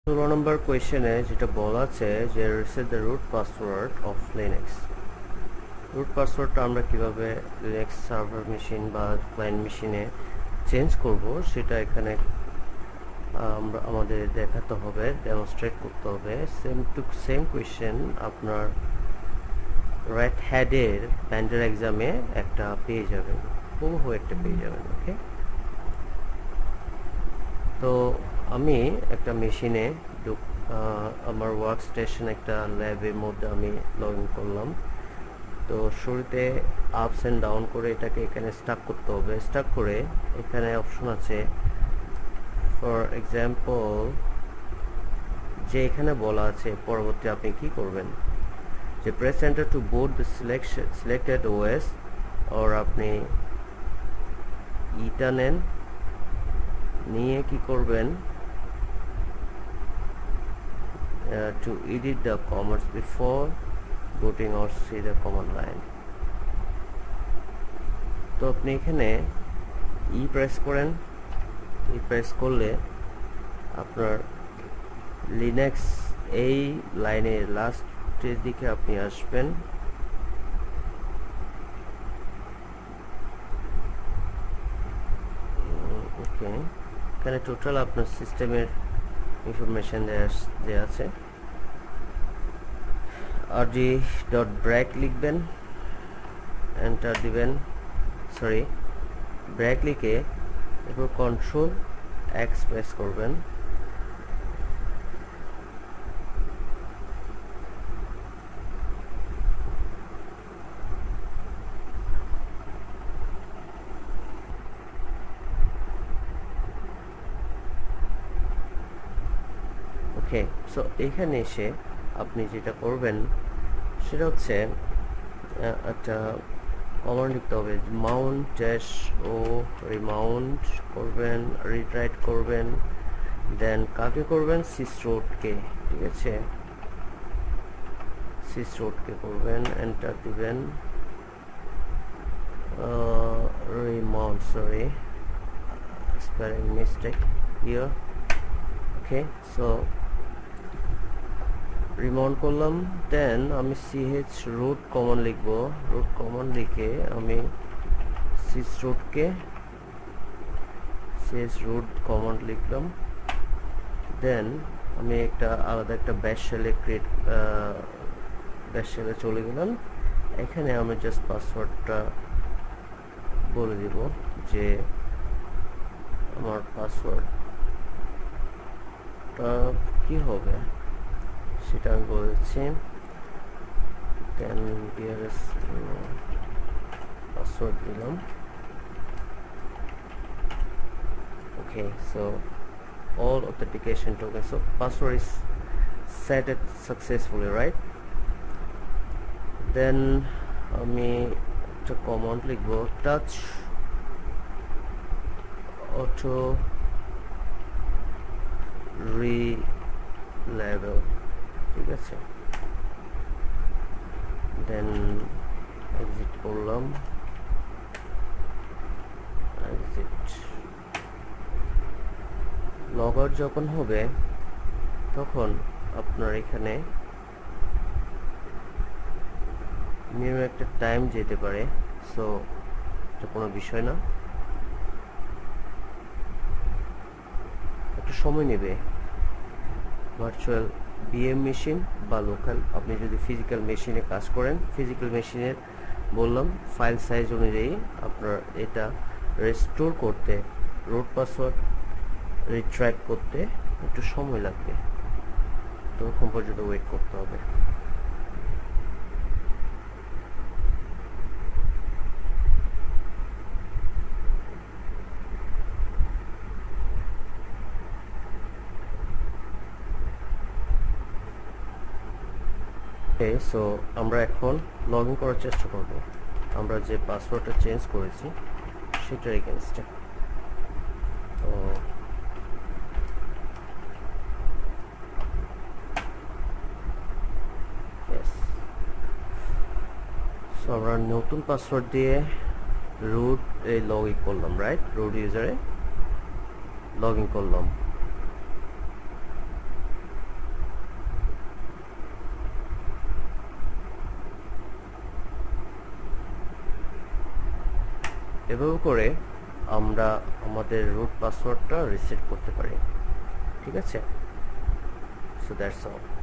16 নম্বর কোয়েশ্চেনে যেটা বলা আছে যে reset the root password of Linux. Root পাসওয়ার্ডটা আমরা কিভাবে লিনাক্স সার্ভার মেশিন বা ক্লায়েন্ট মেশিনে চেঞ্জ করব সেটা এখানে আমরা আমাদের দেখাতে হবে, ডেমনস্ট্রেট করতে হবে। সেম কোয়েশ্চেন আপনার রাইট হ্যাডের ব্যান্ডের এক্সামে একটা পেয়ে যাবেন, হুবহু একটা পেয়ে যাবেন। ওকে, তো আমি একটা মেশিনে আমার ওয়ার্ক স্টেশন একটা ল্যাবের মধ্যে আমি লগ ইন করলাম। তো শুরুতে আপস অ্যান্ড ডাউন করে এটাকে এখানে স্টাক করতে হবে। স্টাক করে এখানে অপশন আছে ফর এক্সাম্পল, যে এখানে বলা আছে পরবর্তী আপনি কি করবেন, যে press enter to boot the selected OS, or আপনি ইটা নেন, নিয়ে কি করবেন, to edit the commands before booting or see the command line। তো আপনি এখানে প্রেস করেন, প্রেস করলে আপনার লিনাক্স এই লাইনের লাস্টের দিকে আপনি আসবেন। ওকে, এখানে টোটাল আপনার সিস্টেমের ইনফরমেশন দেওয়া আছে। rd.break লিখবেন, এন্টার দিবেন, সরি ব্রেক লিখে এরপর কন্ট্রোল এক্স প্রেস করবেন। ওকে, সো এখানে এসে আপনি যেটা করবেন সেটা হচ্ছে একটা কমান্ড লিখতে হবে, মাউন্ট ড্যাশ ও রিমাউন্ট করবেন, রিট্রাইট করবেন, দেন কাকে করবেন, সিসরোডকে। ঠিক আছে, সিসরোডকে করবেন, এন্টার দিবেন। Remount, sorry spelling mistake here. Okay, so remount করলাম, দেন আমি ch রুট কমন লিখব। রুট কমন লিখে আমি সিসরুটকে রুট কমান্ড লিখলাম। দেন আমি একটা আলাদা একটা ব্যাশ শেলে চলে গেলাম। এখানে আমি জাস্ট পাসওয়ার্ডটা বলে দিব যে আমার পাসওয়ার্ডটা কি হবে সেটা আমি বলেছি। পাসওয়ার্ড দিলাম। Okay, so all authentication tokens, so password is set it successfully, right? Then আমি একটা কমান্ড লিখবো, টাচ অটো রিলেভেল। ঠিক আছে, দেন এক্সিট করলাম, এক্সিট। লগ আউট যখন হবে তখন আপনার এখানে মিনিমাম একটা টাইম যেতে পারে, সো এটা কোনো বিষয় না, একটা সময় নেবে। ভার্চুয়াল বিএম মেশিন বা লোকাল, আপনি যদি ফিজিক্যাল মেশিনে কাজ করেন, ফিজিক্যাল মেশিনের বললাম ফাইল সাইজ অনুযায়ী আপনার এটা রেস্টোর করতে, রুট পাসওয়ার্ড রিট্রাইট করতে একটু সময় লাগবে, ততক্ষণ পর্যন্ত ওয়েট করতে হবে। সো আমরা এখন লগ ইন করার চেষ্টা করব, আমরা যে পাসওয়ার্ডটা চেঞ্জ করেছি সেটার এগেনস্টে। তো সো আমরা নতুন পাসওয়ার্ড দিয়ে রুট লগ ইন করলাম, রাইট? রুট ইউজারে লগ ইন করলাম। এভাবে করে আমরা আমাদের রুট পাসওয়ার্ডটা রিসেট করতে পারি। ঠিক আছে, সো দ্যাটস অল।